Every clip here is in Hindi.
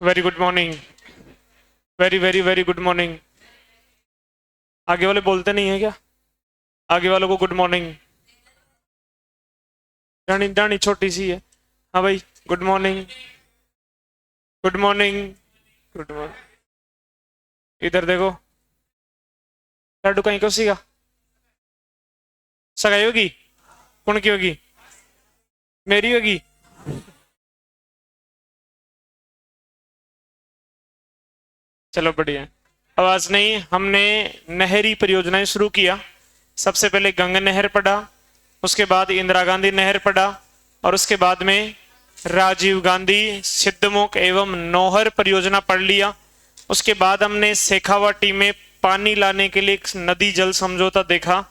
Very good morning. Very very very good morning. आगे वाले बोलते नहीं है क्या? आगे वालों को गुड मॉर्निंग। डानी डानी छोटी सी है। हाँ भाई, good morning. Good morning. Good morning. इधर देखो। लड्डू कहीं को सीगा सगाई होगी? कौन की होगी? मेरी होगी। चलो बढ़िया। आवाज नहीं, हमने नहरी परियोजनाएं शुरू किया। सबसे पहले गंगा नहर पढ़ा, उसके बाद इंदिरा गांधी नहर पढ़ा, और उसके बाद में राजीव गांधी सिद्धमुख एवं नौहर परियोजना पढ़ लिया। उसके बाद हमने शेखावाटी में पानी लाने के लिए एक नदी जल समझौता देखा,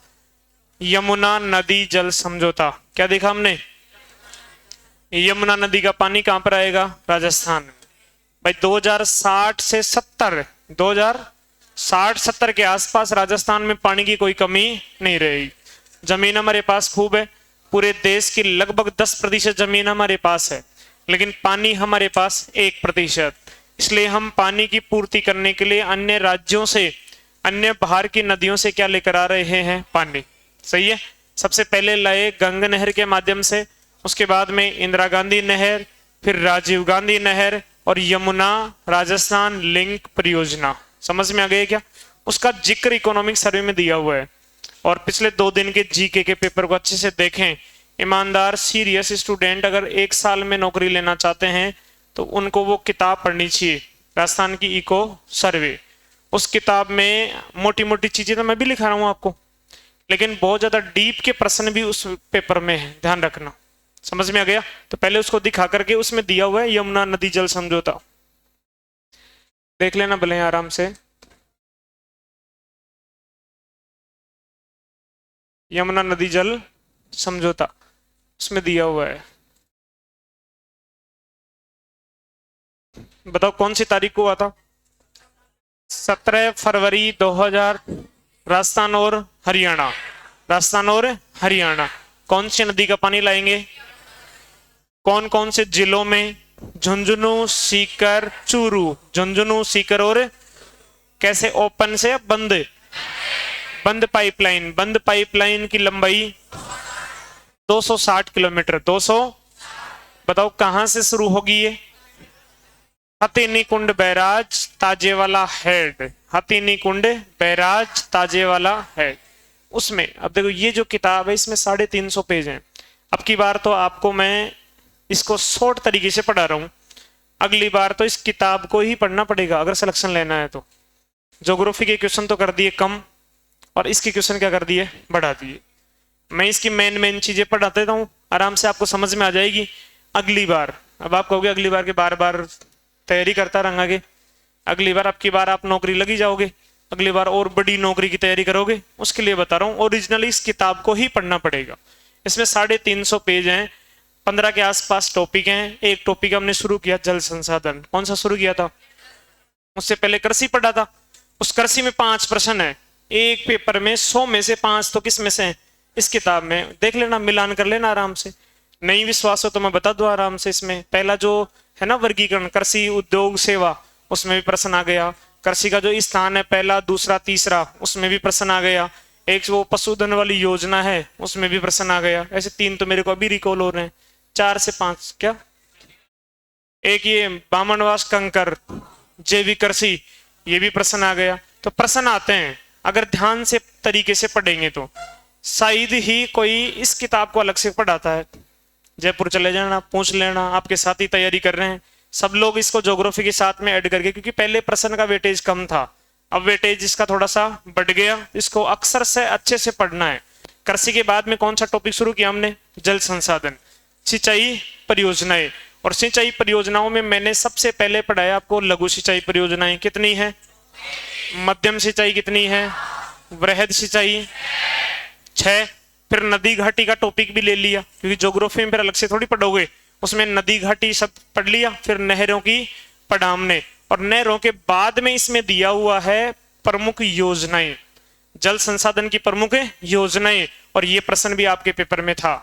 यमुना नदी जल समझौता। क्या देखा हमने? यमुना नदी का पानी कहां पर आएगा? राजस्थान में। भाई 2060 से 70, 2060-70 के आसपास राजस्थान में पानी की कोई कमी नहीं रहेगी। जमीन हमारे पास खूब है। पूरे देश की लगभग 10% जमीन हमारे पास है, लेकिन पानी हमारे पास 1%। इसलिए हम पानी की पूर्ति करने के लिए अन्य राज्यों से, अन्य बाहर की नदियों से क्या लेकर आ रहे हैं? पानी। सही है। सबसे पहले लाए गंगा नहर के माध्यम से, उसके बाद में इंदिरा गांधी नहर, फिर राजीव गांधी नहर और यमुना राजस्थान लिंक परियोजना। समझ में आ गया क्या? उसका जिक्र इकोनॉमिक सर्वे में दिया हुआ है। और पिछले 2 दिन के जीके के पेपर को अच्छे से देखें। ईमानदार सीरियस स्टूडेंट अगर 1 साल में नौकरी लेना चाहते हैं तो उनको वो किताब पढ़नी चाहिए, राजस्थान की इको सर्वे। उस किताब में मोटी मोटी चीजें तो मैं भी लिखा रहा हूं आपको, लेकिन बहुत ज्यादा डीप के प्रश्न भी उस पेपर में है, ध्यान रखना। समझ में आ गया? तो पहले उसको दिखा करके, उसमें दिया हुआ है यमुना नदी जल समझौता, देख लेना भले आराम से। यमुना नदी जल समझौता उसमें दिया हुआ है। बताओ कौन सी तारीख को हुआ था? 17 फरवरी 2000। राजस्थान और हरियाणा। राजस्थान और हरियाणा कौन सी नदी का पानी लाएंगे? कौन कौन से जिलों में? झुंझुनू, सीकर, चूरू। झुंझुनू, सीकर और कैसे? ओपन से या बंद? बंद पाइपलाइन। बंद पाइपलाइन की लंबाई 260 किलोमीटर। 200। बताओ कहां से शुरू होगी ये? हथिनी कुंड बैराज ताजेवाला हेड। हथिनी कुंड बैराज ताजेवाला हेड। उसमें अब देखो, ये जो किताब है इसमें 350 पेज हैं। अब की बार तो आपको मैं इसको शॉर्ट तरीके से पढ़ा रहा हूं, अगली बार तो इस किताब को ही पढ़ना पड़ेगा अगर सिलेक्शन लेना है तो। ज्योग्राफी के क्वेश्चन तो कर दिए कम, और इसके क्वेश्चन क्या कर दिए? बढ़ा दिए। मैं इसकी मेन मेन चीजें पढ़ा देता हूँ, आराम से आपको समझ में आ जाएगी अगली बार। अब आप कहोगे अगली बार के बार बार तैयारी करता रहूंगा, अगली बार आपकी बार आप नौकरी लगी जाओगे, अगली बार और बड़ी नौकरी की तैयारी करोगे, उसके लिए बता रहा हूँ ओरिजिनली इस किताब को ही पढ़ना पड़ेगा। इसमें 350 पेज हैं, 15 के आसपास टॉपिक हैं। एक टॉपिक हमने शुरू किया जल संसाधन। कौन सा शुरू किया था? उससे पहले कृषि पढ़ा था। उस कृषि में 5 प्रश्न है एक पेपर में, 100 में से 5 तो किस में से? इस किताब में। देख लेना, मिलान कर लेना आराम से। नहीं विश्वास हो तो मैं बता दूं आराम से। इसमें पहला जो है ना वर्गीकरण, कृषि उद्योग सेवा, उसमें भी प्रश्न आ गया। कृषि का जो स्थान है पहला, दूसरा, तीसरा, उसमें भी प्रश्न आ गया। एक वो पशुधन वाली योजना है, उसमें भी प्रश्न आ गया। ऐसे 3 तो मेरे को अभी रिकॉल हो रहे हैं, 4 से 5 क्या। एक ये बामनवास कंकर जैविक कृषि, ये भी प्रश्न आ गया। तो प्रश्न आते हैं, अगर ध्यान से तरीके से पढ़ेंगे तो शायद ही कोई इस किताब को अलग से पढ़ाता है। जयपुर चले जाना, पूछ लेना, आपके साथ ही तैयारी कर रहे हैं सब लोग इसको ज्योग्राफी के साथ में ऐड करके, क्योंकि पहले प्रश्न का वेटेज कम था, अब वेटेज इसका थोड़ा सा बढ़ गया। इसको अक्सर से अच्छे से पढ़ना है। कृषि के बाद में कौन सा टॉपिक शुरू किया हमने? जल संसाधन, सिंचाई परियोजनाएं। और सिंचाई परियोजनाओं में मैंने सबसे पहले पढ़ाया आपको लघु सिंचाई परियोजनाएं कितनी है, मध्यम सिंचाई कितनी है, वृहद सिंचाई 6। फिर नदी घाटी का टॉपिक भी ले लिया, क्योंकि ज्योग्राफी में फिर अलग से थोड़ी पढ़ोगे, उसमें नदी घाटी सब पढ़ लिया। फिर नहरों की पढ़ा हमने, और नहरों के बाद में इसमें दिया हुआ है प्रमुख योजनाएं, जल संसाधन की प्रमुख योजनाएं। और ये प्रश्न भी आपके पेपर में था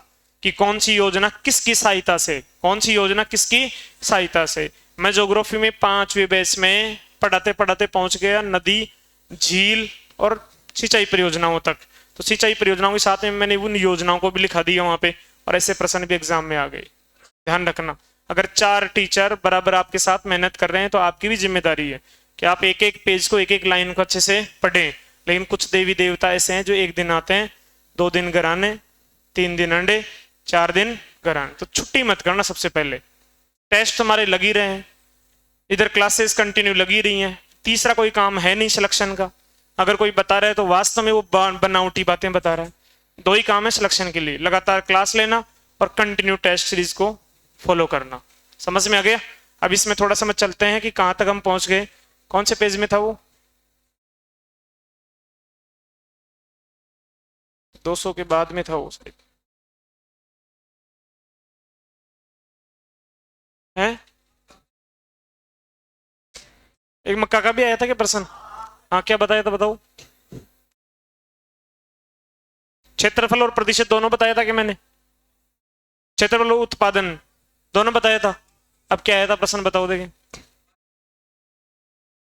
कि कौन सी योजना किसकी सहायता से, कौन सी योजना किसकी सहायता से। मैं ज्योग्राफी में 5वीं बैच में पढ़ाते पढ़ाते पहुंच गया नदी, झील और सिंचाई परियोजनाओं तक। तो सिंचाई परियोजनाओं के साथ में मैंने उन योजनाओं को भी लिखा दिया वहां पे, और ऐसे प्रश्न भी एग्जाम में आ गए। ध्यान रखना, अगर 4 टीचर बराबर आपके साथ मेहनत कर रहे हैं तो आपकी भी जिम्मेदारी है कि आप एक एक पेज को, एक एक लाइन को अच्छे से पढ़ें। लेकिन कुछ देवी देवता ऐसे हैं जो एक दिन आते हैं, 2 दिन घर आने, 3 दिन अंडे, 4 दिन घर आने। तो छुट्टी मत करना। सबसे पहले टेस्ट हमारे लगी रहे हैं, इधर क्लासेस कंटिन्यू लगी रही हैं, तीसरा कोई काम है नहीं सिलेक्शन का। अगर कोई बता रहा है तो वास्तव में वो बनावटी बातें बता रहा है। 2 ही काम है सिलेक्शन के लिए, लगातार क्लास लेना और कंटिन्यू टेस्ट सीरीज को फॉलो करना। समझ में आ गया? अब इसमें थोड़ा समझ चलते हैं कि कहां तक हम पहुंच गए। कौन से पेज में था वो? 200 के बाद में था वो शायद, है? एक मक्का का भी आया था क्या प्रश्न? हाँ, क्या बताया था बताओ? क्षेत्रफल और प्रतिशत दोनों बताया था कि मैंने? क्षेत्रफल और उत्पादन दोनों बताया था। अब क्या आया था प्रश्न बताओ देखें।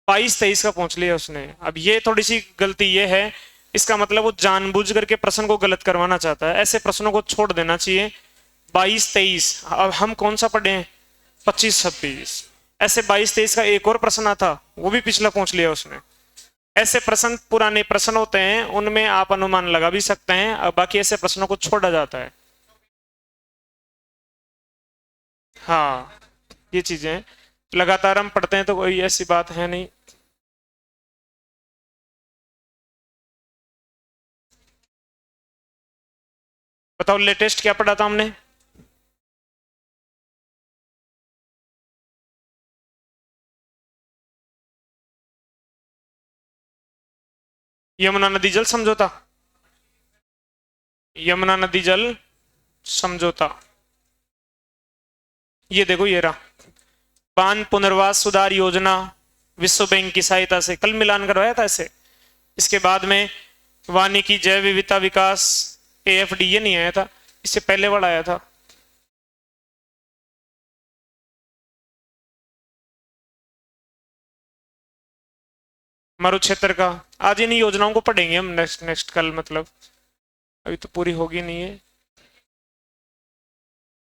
22-23 का पहुंच लिया उसने। अब ये थोड़ी सी गलती ये है, इसका मतलब वो जानबूझ करके प्रश्न को गलत करवाना चाहता है। ऐसे प्रश्नों को छोड़ देना चाहिए। 22-23, अब हम कौन सा पढ़े हैं? 25-26। ऐसे 22-23 का एक और प्रश्न आता, वो भी पिछला पहुंच लिया उसने। ऐसे प्रश्न पुराने प्रश्न होते हैं, उनमें आप अनुमान लगा भी सकते हैं, अब बाकी ऐसे प्रश्नों को छोड़ा जाता है। हाँ, ये चीजें लगातार हम पढ़ते हैं तो कोई ऐसी बात है नहीं। बताओ लेटेस्ट क्या पढ़ा था हमने? यमुना नदी जल समझौता। यमुना नदी जल समझौता, ये देखो ये रहा। बांध पुनर्वास सुधार योजना विश्व बैंक की सहायता से कल मिलान करवाया था ऐसे। इसके बाद में वानिकी जैव विविधता विकास, AFD, ये नहीं आया था, इससे पहले वाला आया था। मरु क्षेत्र का आज इन योजनाओं को पढ़ेंगे हम नेक्स्ट नेक्स्ट कल, मतलब अभी तो पूरी होगी नहीं है।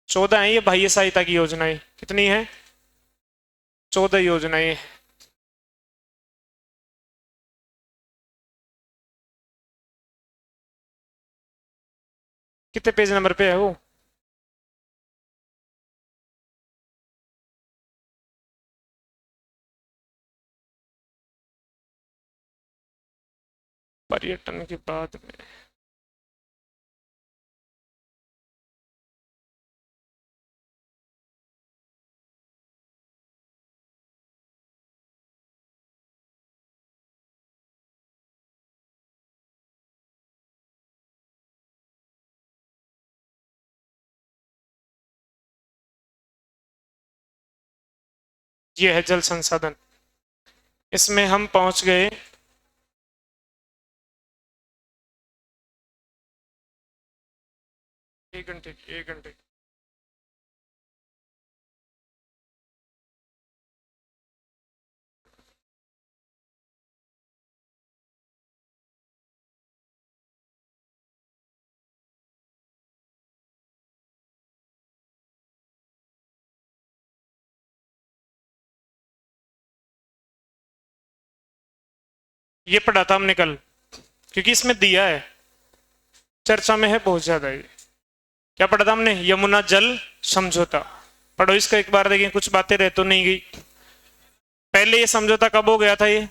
14 है ये बाह्य सहायता की योजनाएं। कितनी है? 14 योजनाएं। कितने पेज नंबर पे है वो? पर्यटन के बाद में ये है जल संसाधन। इसमें हम पहुंच गए एक घंटे। ये पढ़ा था हमने कल, क्योंकि इसमें दिया है, चर्चा में है बहुत ज्यादा। ये क्या पढ़ा था हमने? यमुना जल समझौता। पढ़ो इसका एक बार, देखें कुछ बातें रह तो नहीं गई। पहले ये समझौता कब हो गया था? ये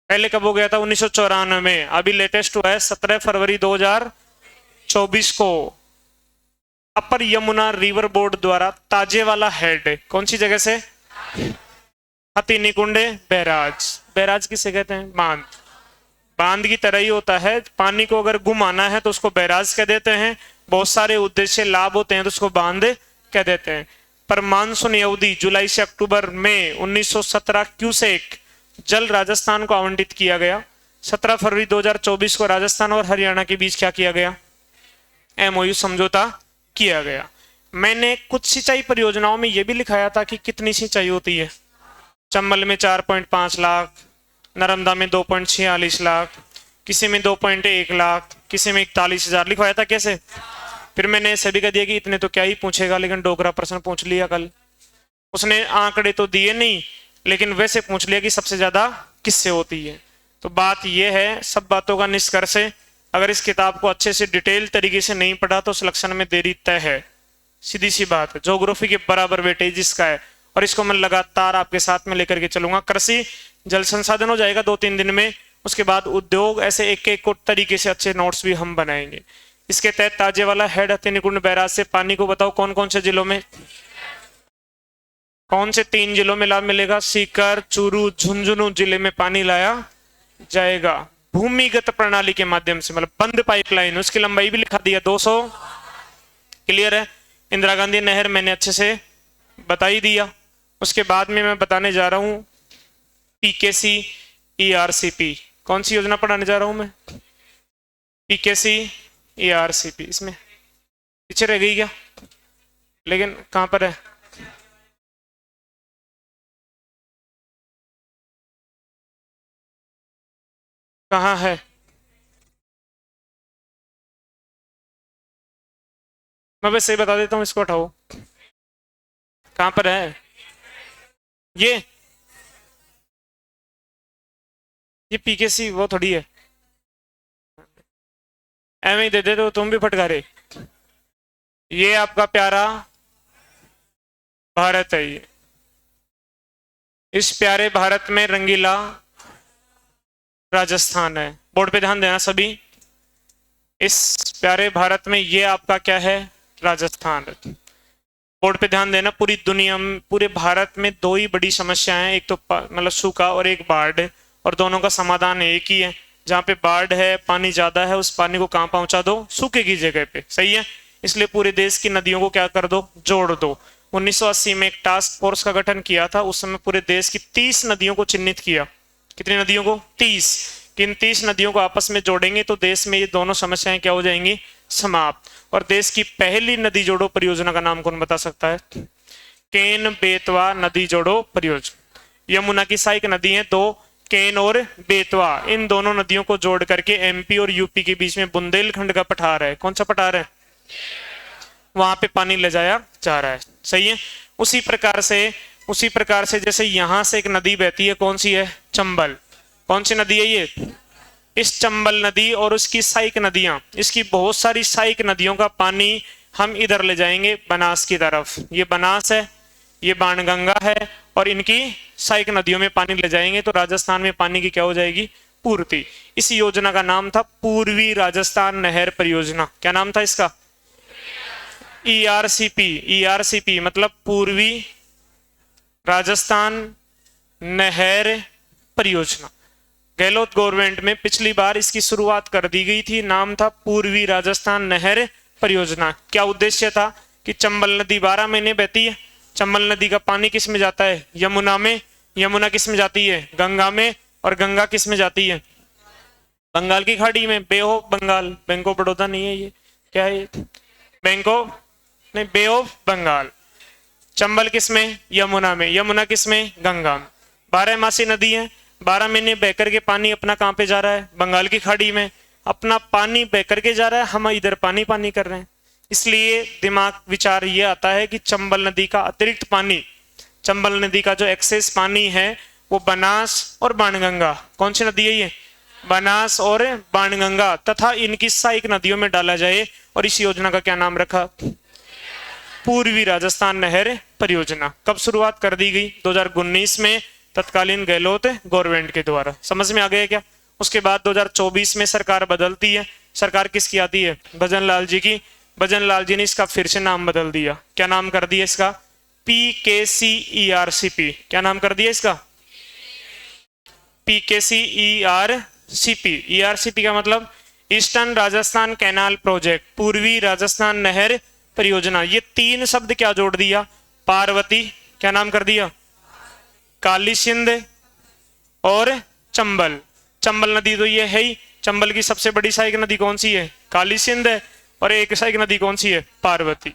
पहले कब हो गया था? 1994 में। अभी लेटेस्ट हुआ है 17 फरवरी 2024 को। अपर यमुना रिवर बोर्ड द्वारा ताजेवाला हेड, कौन सी जगह से? हथिनीकुंड बैराज। बैराज किसे कहते हैं? बांध। बांध की तरह ही होता है, पानी को अगर घुमाना है तो उसको बैराज कह देते हैं। बहुत सारे उद्देश्य लाभ होते हैं तो उसको बांध कह देते हैं। पर मानसून अवधि जुलाई से अक्टूबर में 1917 क्यूसेक जल राजस्थान को आवंटित किया गया। 17 फरवरी 2024 को राजस्थान और हरियाणा के बीच क्या किया गया? MOU समझौता किया गया। मैंने कुछ सिंचाई परियोजनाओं में यह भी लिखाया था कि कितनी सिंचाई होती है। चंबल में 4.5 लाख, नर्मदा में 2.46 लाख, किसी में 2.1 लाख, किसी में 41,000 लिखवाया था। कैसे? फिर मैंने सभी का दिया कि इतने तो क्या ही पूछेगा, लेकिन डोगरा प्रश्न पूछ लिया कल। उसने आंकड़े तो दिए नहीं, लेकिन वैसे पूछ लिया कि सबसे ज्यादा किससे होती है। तो बात यह है, सब बातों का निष्कर्ष है, अगर इस किताब को अच्छे से डिटेल तरीके से नहीं पढ़ा तो सिलेक्शन में देरी तय है। सीधी सी बात है। ज्योग्राफी के बराबर वेटेज इसका है, और इसको मैं लगातार आपके साथ में लेकर के चलूंगा। कृषि जल संसाधन हो जाएगा 2-3 दिन में, उसके बाद उद्योग, ऐसे एक एक को तरीके से अच्छे नोट्स भी हम बनाएंगे। इसके तहत ताजेवाला हेड हथिनीकुंड बैराज से पानी को बताओ कौन कौन से जिलों में, कौन से 3 जिलों में लाभ मिलेगा? सीकर, चूरू, झुंझुनू जिले में पानी लाया जाएगा भूमिगत प्रणाली के माध्यम से, मतलब बंद पाइपलाइन। उसकी लंबाई भी लिखा दिया 200। क्लियर है? इंदिरा गांधी नहर मैंने अच्छे से बता ही दिया। उसके बाद में मैं बताने जा रहा हूं पीकेसी ईआरसीपी। कौन सी योजना पढ़ाने जा रहा हूं मैं? PKC ERCP. इसमें पीछे रह गई क्या? लेकिन कहां पर है? कहां है? मैं बस सही बता देता हूं, इसको हटाओ। कहां पर है ये पीकेसी? वो थोड़ी है, एवं ही दे दे तो तुम भी फटकारे। ये आपका प्यारा भारत है। ये इस प्यारे भारत में रंगीला राजस्थान है। बोर्ड पे ध्यान देना सभी। इस प्यारे भारत में ये आपका क्या है? राजस्थान। बोर्ड पे ध्यान देना। पूरी दुनिया में, पूरे भारत में 2 ही बड़ी समस्याएं हैं, एक तो मतलब सूखा और एक बाढ़, और दोनों का समाधान एक ही है। जहां पे बाढ़ है, पानी ज्यादा है, उस पानी को कहां पहुंचा दो? सूखे की जगह पे। सही है? इसलिए पूरे देश की नदियों को क्या कर दो? जोड़ दो। 1980 में एक टास्क फोर्स का गठन किया था। उस समय पूरे देश की 30 नदियों को चिन्हित किया। कितनी नदियों को? 30। किन 30 नदियों को आपस में जोड़ेंगे तो देश में ये दोनों समस्याएं क्या हो जाएंगी? समाप्त। और देश की पहली नदी जोड़ो परियोजना का नाम कौन बता सकता है? केन बेतवा नदी जोड़ो परियोजना। यमुना की सहायक नदी है 2, केन और बेतवा। इन दोनों नदियों को जोड़ करके एमपी और यूपी के बीच में बुंदेलखंड का पठार है। कौन सा पठार है? वहां पे पानी ले जाया जा रहा है। सही है? उसी प्रकार से जैसे यहां से एक नदी बहती है, कौन सी है? चंबल। कौन सी नदी है ये? इस चंबल नदी और उसकी सहायक नदियां, इसकी बहुत सारी सहायक नदियों का पानी हम इधर ले जाएंगे बनास की तरफ। ये बनास है, ये बाणगंगा है, और इनकी सहायक नदियों में पानी ले जाएंगे तो राजस्थान में पानी की क्या हो जाएगी? पूर्ति। इस योजना का नाम था पूर्वी राजस्थान नहर परियोजना। क्या नाम था इसका? ईआरसीपी। ईआरसीपी मतलब पूर्वी राजस्थान नहर परियोजना। गहलोत गवर्नमेंट में पिछली बार इसकी शुरुआत कर दी गई थी। नाम था पूर्वी राजस्थान नहर परियोजना। क्या उद्देश्य था? कि चंबल नदी 12 महीने बहती है। चंबल नदी का पानी किस में जाता है? यमुना में। यमुना किस में जाती है? गंगा में। और गंगा किस में जाती है? बंगाल की खाड़ी में। Bay of Bengal. Bank of Baroda नहीं है ये, क्या है? बैंक ऑफ नहीं, बे ऑफ बंगाल। चंबल किस में? यमुना में। यमुना किस में? गंगा में। 12 मासी नदी है। 12 महीने बह करके पानी अपना कहां पे जा रहा है? बंगाल की खाड़ी में। अपना पानी बह करके जा रहा है, हम इधर पानी पानी कर रहे हैं। इसलिए दिमाग विचार ये आता है कि चंबल नदी का अतिरिक्त पानी, चंबल नदी का जो एक्सेस पानी है वो बनास और बाणगंगा, कौन सी नदी है ये? बनास और बाणगंगा तथा इनकी सहायक नदियों में डाला जाए। और इस योजना का क्या नाम रखा? पूर्वी राजस्थान नहर परियोजना। कब शुरुआत कर दी गई? 2019 में, तत्कालीन गहलोत गवर्नमेंट के द्वारा। समझ में आ गया क्या? उसके बाद 2024 में सरकार बदलती है। सरकार किसकी आती है? भजन लाल जी की। भजन लाल जी ने इसका फिर से नाम बदल दिया। क्या नाम कर दिया इसका? PKCERCP। क्या नाम कर दिया इसका? PKCERCP। ERCP का मतलब ईस्टर्न राजस्थान कैनाल प्रोजेक्ट, पूर्वी राजस्थान नहर परियोजना। ये 3 शब्द क्या जोड़ दिया? पार्वती। क्या नाम कर दिया? काली सिंध और चंबल। चंबल नदी तो ये है ही। चंबल की सबसे बड़ी सहायक नदी कौन सी है? काली सिंध है। और एक सहायक नदी कौन सी है? पार्वती।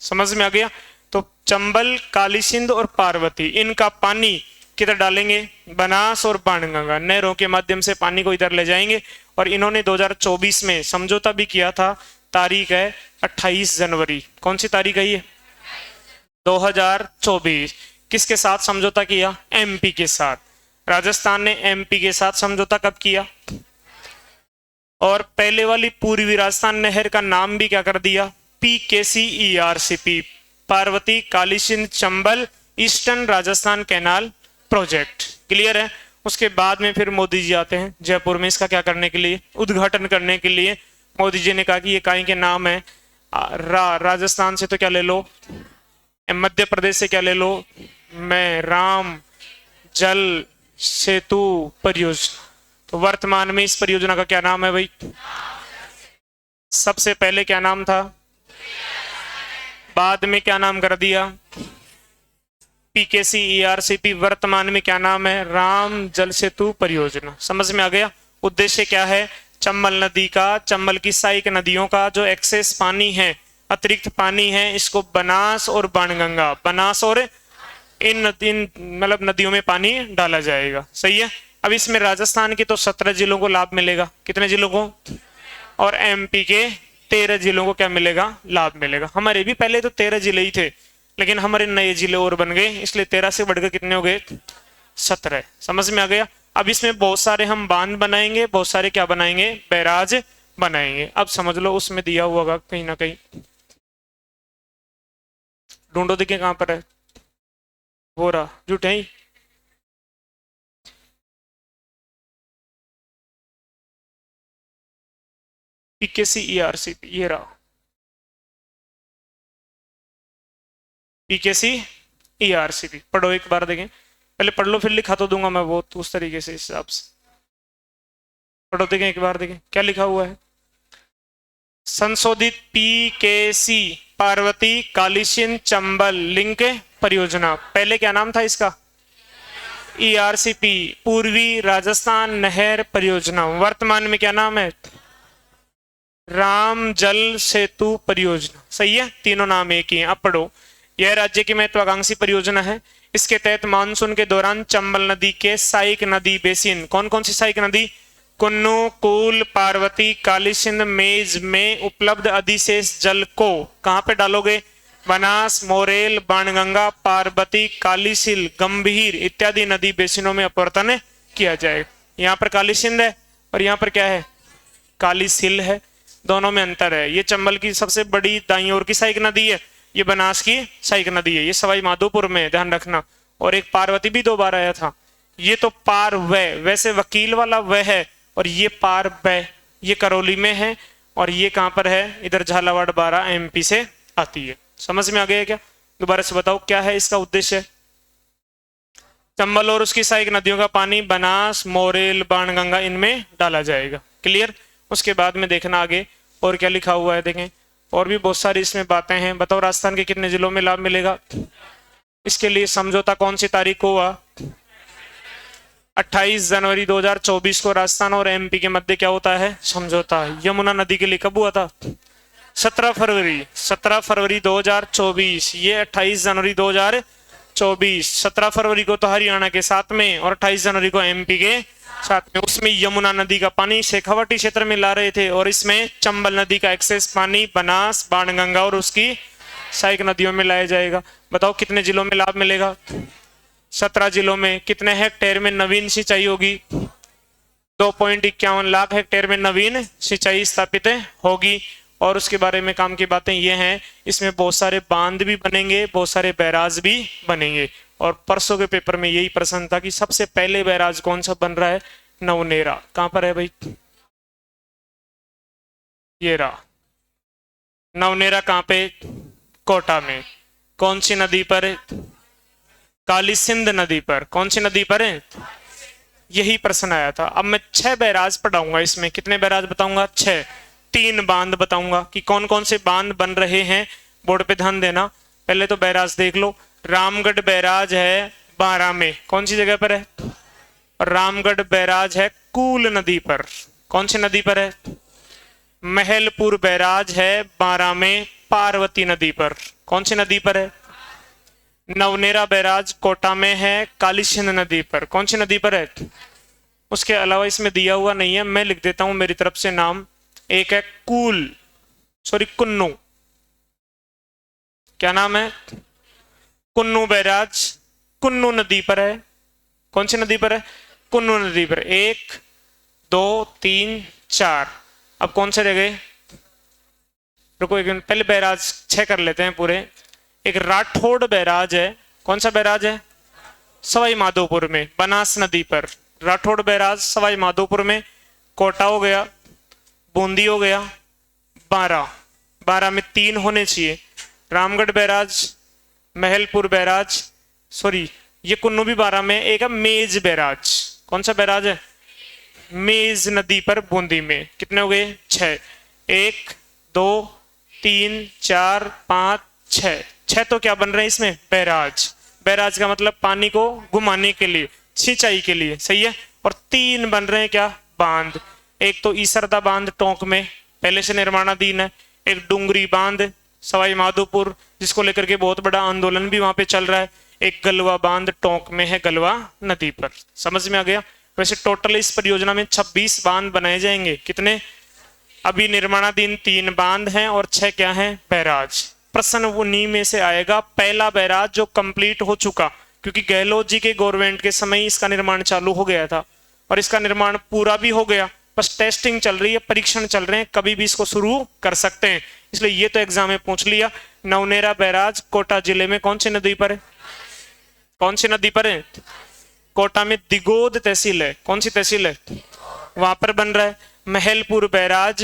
समझ में आ गया। तो चंबल, काली सिंध और पार्वती, इनका पानी किधर डालेंगे? बनास और बाणगंगा नहरों के माध्यम से पानी को इधर ले जाएंगे। और इन्होंने 2024 में समझौता भी किया था। तारीख है 28 जनवरी। कौन सी तारीख है ये? 2024। किसके साथ समझौता किया? एमपी के साथ। राजस्थान ने एमपी के साथ समझौता कब किया? और पहले वाली पूर्वी राजस्थान नहर का नाम भी क्या कर दिया? PKCERCP, Parvati Kali Sindh Chambal eastern Rajasthan canal project. Clear है। उसके बाद में फिर मोदी जी आते हैं जयपुर में इसका क्या करने के लिए? उद्घाटन करने के लिए। मोदी जी ने कहा कि ये काई के नाम है। राजस्थान से तो क्या ले लो, मध्य प्रदेश से क्या ले लो, मैं राम जल सेतु परियोजना। तो वर्तमान में इस परियोजना का क्या नाम है भाई? सबसे पहले क्या नाम था? बाद में क्या नाम कर दिया? PKCERCP। वर्तमान में क्या नाम है? राम जल सेतु परियोजना। समझ में आ गया। उद्देश्य क्या है? चंबल नदी का, चंबल की सहायक नदियों का जो एक्सेस पानी है, अतिरिक्त पानी है, इसको बनास और बाणगंगा, बनास और इन मतलब नदियों में पानी डाला जाएगा। सही है। अब इसमें राजस्थान के तो 17 जिलों को लाभ मिलेगा। कितने जिलों को? और MP के 13 जिलों को क्या मिलेगा? लाभ मिलेगा। हमारे भी पहले तो 13 जिले ही थे, लेकिन हमारे नए जिले और बन गए, इसलिए 13 से बढ़कर कितने हो गए? 17। समझ में आ गया। अब इसमें बहुत सारे हम बांध बनाएंगे, बहुत सारे क्या बनाएंगे? बैराज बनाएंगे। अब समझ लो उसमें दिया हुआ होगा कहीं ना कहीं, ढूंढो, देखिए कहां पर है। हो रहा झूठ है ही। PKCERCP ये रहा। PKCERCP पढ़ो एक बार, देखें पहले पढ़ लो, फिर लिखा तो दूंगा मैं वो तो उस तरीके से, इस हिसाब से पढ़ो, देखें एक बार, देखें क्या लिखा हुआ है। संशोधित PKC पार्वती काली सिंध चंबल लिंक परियोजना। पहले क्या नाम था इसका? ERCP पूर्वी राजस्थान नहर परियोजना। वर्तमान में क्या नाम है? राम जल सेतु परियोजना। सही है। तीनों नाम एक ही हैं। अब पढ़ो। यह राज्य की महत्वाकांक्षी परियोजना है। इसके तहत मानसून के दौरान चंबल नदी के सहायक नदी बेसिन, कौन कौन सी सहायक नदी? कुन्नू, कूल, पार्वती, काली सिंध, मेज में उपलब्ध अधिशेष जल को कहां पे डालोगे? बनास, मोरेल, बाणगंगा, पार्वती, काली सिंध, गंभीर इत्यादि नदी बेसिनों में अपवर्तन किया जाएगा। यहाँ पर काली सिंध है और यहाँ पर क्या है? काली सिल है। दोनों में अंतर है। ये चंबल की सबसे बड़ी दाईं ओर की सहायक नदी है, ये बनास की सहायक नदी है। ये सवाई माधोपुर में, ध्यान रखना। और एक पार्वती भी 2 बार आया था। ये तो पार वह, वैसे वकील वाला वह है, और ये पार वह, ये करौली में है। और ये कहां पर है? इधर झालावाड़ 12 MP से आती है। समझ में आ गया क्या? दोबारा से बताओ क्या है इसका उद्देश्य? चंबल और उसकी सहायक नदियों का पानी बनास, मोरेल, बाणगंगा इनमें डाला जाएगा। क्लियर। उसके बाद में देखना आगे और क्या लिखा हुआ है, देखें और भी बहुत सारी इसमें बातें हैं। बताओ राजस्थान के कितने जिलों में लाभ मिलेगा? इसके लिए समझौता कौन सी तारीख को हुआ? 28 जनवरी 2024 को राजस्थान और MP के मध्य क्या होता है? समझौता। यमुना नदी के लिए कब हुआ था? 17 फरवरी 2024। ये 28 जनवरी 2024। 17 फरवरी को तो हरियाणा के साथ में और 28 जनवरी को MP के साथ में। उसमें यमुना नदी का पानी शेखावाटी क्षेत्र में ला रहे थे, और इसमें चंबल नदी का एक्सेस पानी बनास, बाणगंगा और उसकी सहायक नदियों में लाया जाएगा। बताओ कितने जिलों में लाभ मिलेगा? 17 जिलों में। कितने हेक्टेयर में नवीन सिंचाई होगी? 2.51 लाख हेक्टेयर में नवीन सिंचाई स्थापित होगी। और उसके बारे में काम की बातें ये हैं, इसमें बहुत सारे बांध भी बनेंगे, बहुत सारे बैराज भी बनेंगे। और परसों के पेपर में यही प्रश्न था कि सबसे पहले बैराज कौन सा बन रहा है? नवनेरा। कहां पर है भाई? ये रहा नवनेरा। कहां पे? कोटा में। कौन सी नदी पर? काली सिंध नदी पर। कौन सी नदी पर है? यही प्रश्न आया था। अब मैं 6 बैराज पढ़ाऊंगा। इसमें कितने बैराज बताऊंगा? 6। 3 बांध बताऊंगा कि कौन कौन से बांध बन रहे हैं। बोर्ड पे ध्यान देना। पहले तो बैराज देख लो। रामगढ़ बैराज है 12 में। कौन सी जगह पर है? रामगढ़ बैराज है कूल नदी पर। कौन सी नदी पर है? महलपुर बैराज है 12 में पार्वती नदी पर। कौन सी नदी पर है? नवनेरा बैराज कोटा में है, काली सिंध नदी पर। कौन सी नदी पर है? उसके अलावा इसमें दिया हुआ नहीं है, मैं लिख देता हूं मेरी तरफ से नाम। एक है कुन्नू। क्या नाम है? कुन्नू बैराज कुन्नू नदी पर है। कौन सी नदी पर है? कुन्नू नदी पर। 1 2 3 4। अब कौन से रह गए? रुको एक मिनट, पहले बैराज 6 कर लेते हैं पूरे। एक राठौड़ बैराज है। कौन सा बैराज है? सवाई माधोपुर में, बनास नदी पर। राठौड़ बैराज सवाई माधोपुर में। कोटा हो गया, बूंदी हो गया, 12 में 3 होने चाहिए। Ramgarh barrage, Mahalpur barrage, sorry ये कुन्नू भी 12 में। एक है मेज बैराज। कौन सा बैराज है? मेज नदी पर बूंदी में। कितने हो गए? 6। 1 2 3 4 5 6। 6 तो क्या बन रहे हैं इसमें? बैराज। बैराज का मतलब पानी को घुमाने के लिए, सिंचाई के लिए, सही है। और 3 बन रहे हैं क्या? बांध। एक तो ईसरदा बांध टोंक में, पहले से निर्माणाधीन है। एक डूंगरी बांध सवाई माधोपुर, जिसको लेकर के बहुत बड़ा आंदोलन भी वहां पे चल रहा है। एक गलवा बांध टोंक में है, गलवा नदी पर। समझ में आ गया? वैसे टोटल इस परियोजना में 26 बांध बनाए जाएंगे। कितने? अभी निर्माणाधीन 3 बांध हैं और 6 क्या हैं? बैराज। प्रश्न उन्हीं में से आएगा, पहला बैराज जो कंप्लीट हो चुका, क्योंकि गहलोत जी के गवर्नमेंट के समय ही इसका निर्माण चालू हो गया था और इसका निर्माण पूरा भी हो गया, बस टेस्टिंग चल रही है, परीक्षण चल रहे हैं, कभी भी इसको शुरू कर सकते हैं। इसलिए ये तो एग्जाम में पूछ लिया। नवनेरा बैराज कोटा जिले में कौन सी नदी पर है? कौन सी नदी पर है? कोटा में दिगोद तहसील है। कौन सी तहसील है? वहां पर बन रहा है। महलपुर बैराज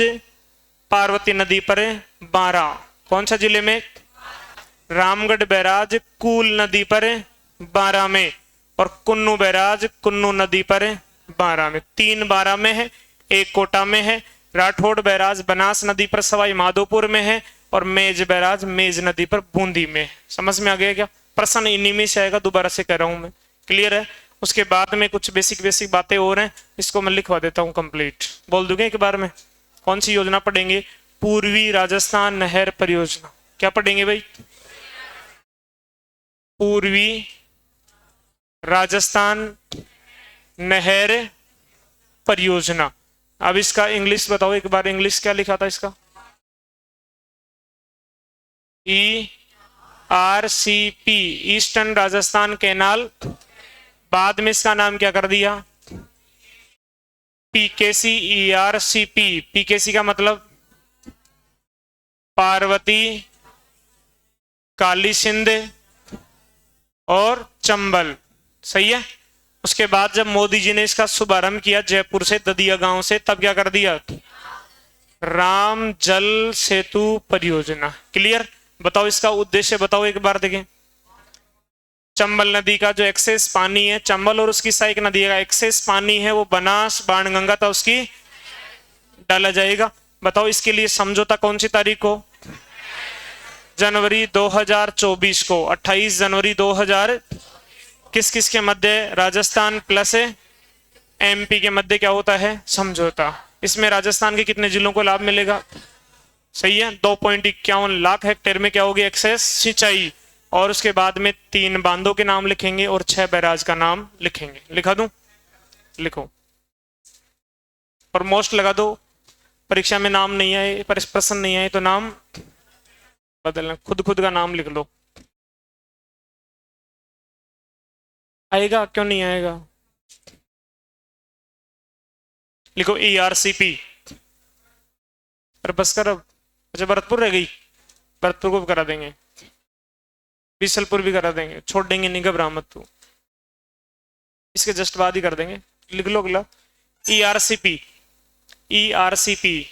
पार्वती नदी पर है, 12। कौन सा जिले में? रामगढ़ बैराज कूल नदी पर है, 12 में। और कुन्नू बैराज कुन्नू नदी पर है, 12 में। 3 12 में है, 1 कोटा में है। राठौड़ बैराज बनास नदी पर सवाई माधोपुर में है और मेज बैराज मेज नदी पर बूंदी में। समझ में आ गया क्या? प्रश्न इन्हीं में से आएगा, दोबारा से कह रहा हूं मैं। क्लियर है? उसके बाद में कुछ बेसिक बातें और हैं, इसको मैं लिखवा देता हूं कंप्लीट। बोल दूंगे एक बार में। कौन सी योजना पढ़ेंगे? पूर्वी राजस्थान नहर परियोजना। क्या पढ़ेंगे भाई? पूर्वी राजस्थान नहर परियोजना। अब इसका इंग्लिश बताओ एक बार, इंग्लिश क्या लिखा था इसका? ERCP, eastern Rajasthan canal. बाद में इसका नाम क्या कर दिया? PKC ERCP। PKC का मतलब पार्वती, काली सिंध और चंबल, सही है। उसके बाद जब मोदी जी ने इसका शुभारंभ किया जयपुर से, ददिया गांव से, तब क्या कर दिया? राम जल सेतु परियोजना। क्लियर? बताओ इसका उद्देश्य बताओ एक बार देखें। चंबल नदी का जो एक्सेस पानी है, चंबल और उसकी सहायक नदी का एक्सेस पानी है, वो बनास बाणगंगा था उसकी डाला जाएगा। बताओ इसके लिए समझौता कौन सी तारीख को? जनवरी 2024 को। 28 जनवरी 2000 किस किस के मध्य? राजस्थान प्लस MP के मध्य क्या होता है? समझौता। इसमें राजस्थान के कितने जिलों को लाभ मिलेगा? सही है, 2.51 लाख हेक्टेयर में क्या होगी? एक्सेस सिंचाई। और उसके बाद में 3 बांधों के नाम लिखेंगे और 6 बैराज का नाम लिखेंगे। लिखा दूं? लिखो और मोस्ट लगा दो। परीक्षा में नाम नहीं आए, पर प्रश्न नहीं आए तो नाम बदलना, खुद का नाम लिख लो। आएगा? क्यों नहीं आएगा? लिखो ERCP। अरे बस कर अब। अच्छा भरतपुर रह गई, भरतपुर को भी करा देंगे, बीसलपुर भी करा देंगे, छोड़ देंगे नहीं, घबरा मत तू, इसके जस्ट बाद ही कर देंगे। लिख लो अगला ERCP। ERCP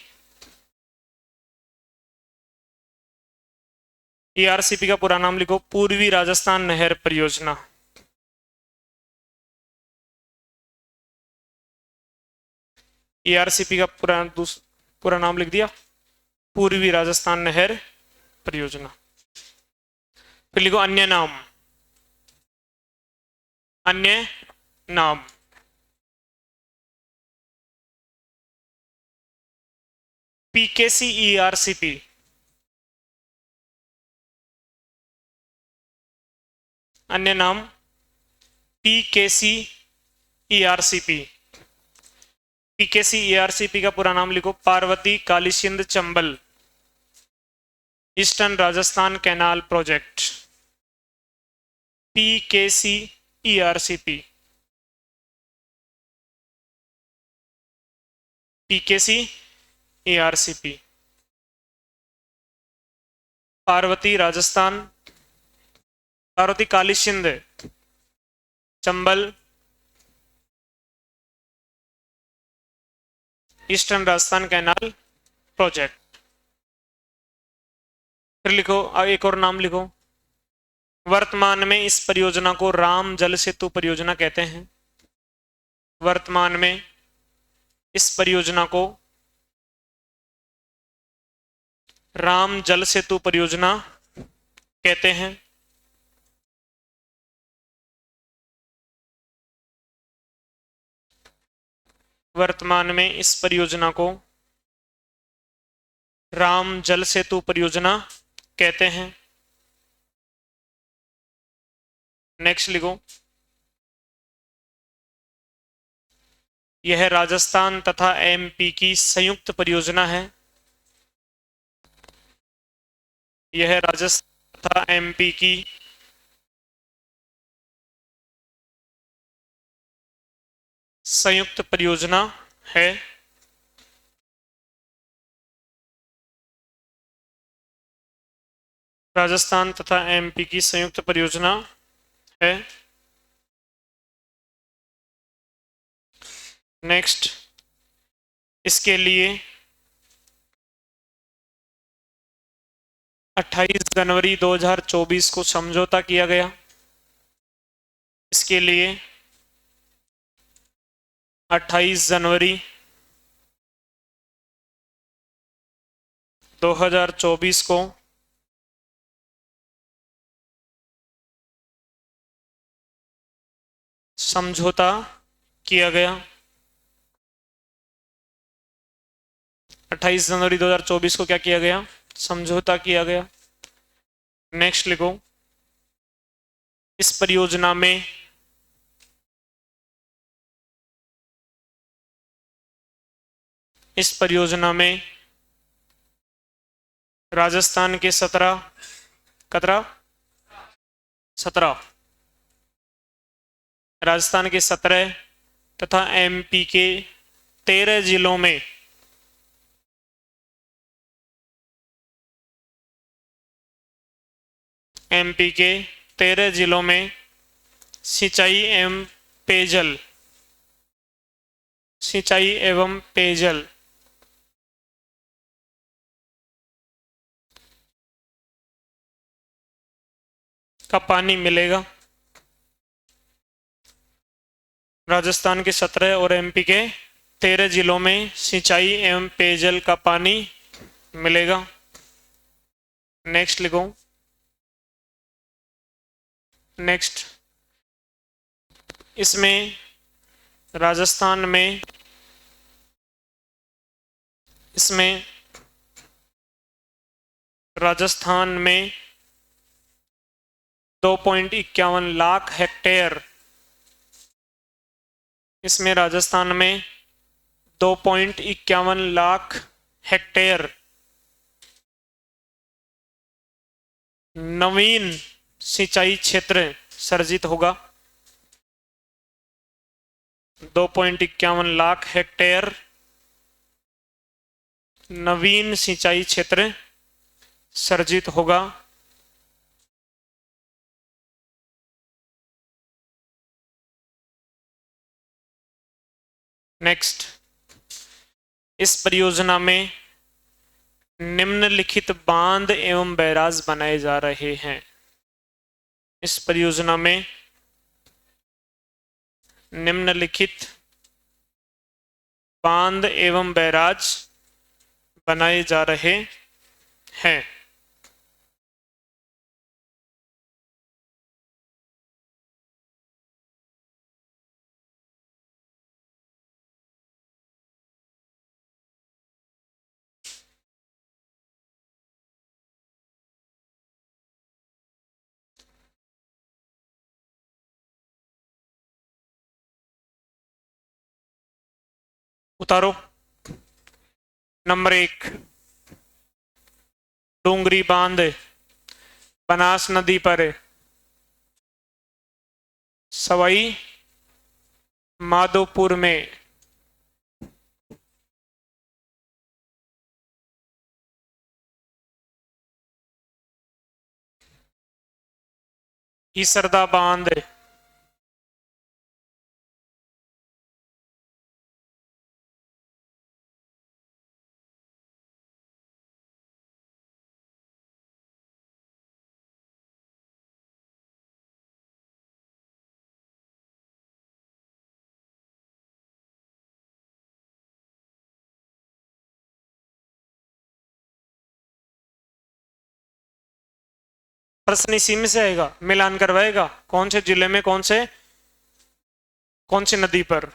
ERCP का पूरा नाम लिखो, पूर्वी राजस्थान नहर परियोजना। ERCP का पूरा नाम लिख दिया, पूर्वी राजस्थान नहर परियोजना। फिर लिखो अन्य नाम। अन्य नाम PKC ERCP। अन्य नाम PKC ERCP। PKC ERCP का पूरा नाम लिखो, Parvati Kalisindh Chambal eastern Rajasthan canal project. PKC ERCP। PKC ERCP। Parvati Rajasthan, Parvati Kalisindh Chambal eastern Rajasthan canal project. फिर लिखो, एक और नाम लिखो। वर्तमान में इस परियोजना को राम जल सेतु परियोजना कहते हैं। वर्तमान में इस परियोजना को राम जल सेतु परियोजना कहते हैं। वर्तमान में इस परियोजना को राम जल सेतु परियोजना कहते हैं। नेक्स्ट लिखो, यह राजस्थान तथा MP की संयुक्त परियोजना है। यह राजस्थान तथा MP की संयुक्त परियोजना है। राजस्थान तथा MP की संयुक्त परियोजना है। नेक्स्ट, इसके लिए 28 जनवरी 2024 को समझौता किया गया। इसके लिए 28 जनवरी 2024 को समझौता किया गया। 28 जनवरी 2024 को क्या किया गया? समझौता किया गया। नेक्स्ट लिखो, इस परियोजना में राजस्थान के 17 राजस्थान के 17 तथा MP के 13 जिलों में MP के 13 जिलों में सिंचाई एवं पेयजल का पानी मिलेगा। राजस्थान के 17 और MP के 13 जिलों में सिंचाई एवं पेयजल का पानी मिलेगा। नेक्स्ट लिखो, नेक्स्ट, इसमें राजस्थान में 2.51 लाख हेक्टेयर, इसमें राजस्थान में 2.51 लाख हेक्टेयर नवीन सिंचाई क्षेत्र सर्जित होगा। 2.51 लाख हेक्टेयर नवीन सिंचाई क्षेत्र सर्जित होगा। नेक्स्ट, इस परियोजना में निम्नलिखित बांध एवं बैराज बनाए जा रहे हैं। इस परियोजना में निम्नलिखित बांध एवं बैराज बनाए जा रहे हैं। उतारो। नंबर 1, डोंगरी बांध बनास नदी पर सवाई माधोपुर में। ईसरदा बांध प्रश्न इसी में से आएगा, मिलान करवाएगा कौन से जिले में कौन सी नदी पर।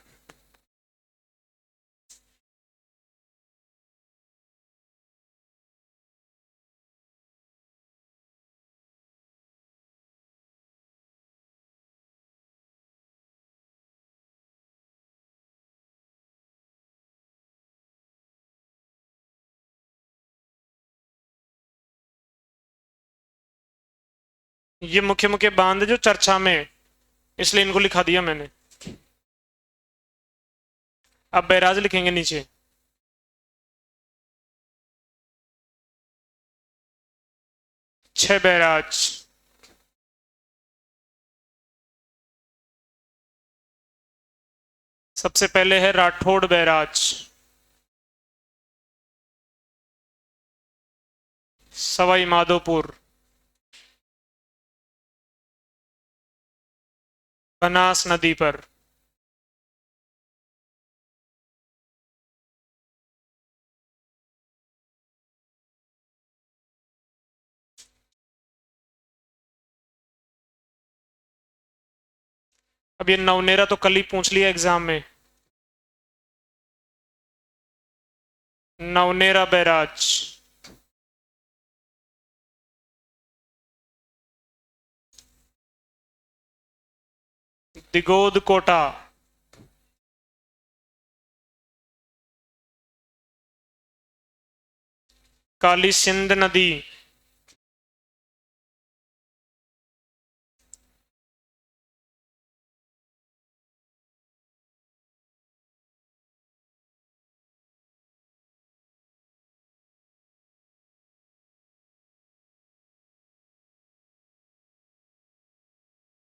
ये मुख्य मुख्य बांध जो चर्चा में है, इसलिए इनको लिखा दिया मैंने। अब बैराज लिखेंगे नीचे। छह बैराज। सबसे पहले है राठौड़ बैराज, सवाई माधोपुर, बनास नदी पर। अब ये नवनेरा तो कल ही पूछ लिया एग्जाम में। नवनेरा बैराज, दिगोद कोटा, काली सिंध नदी,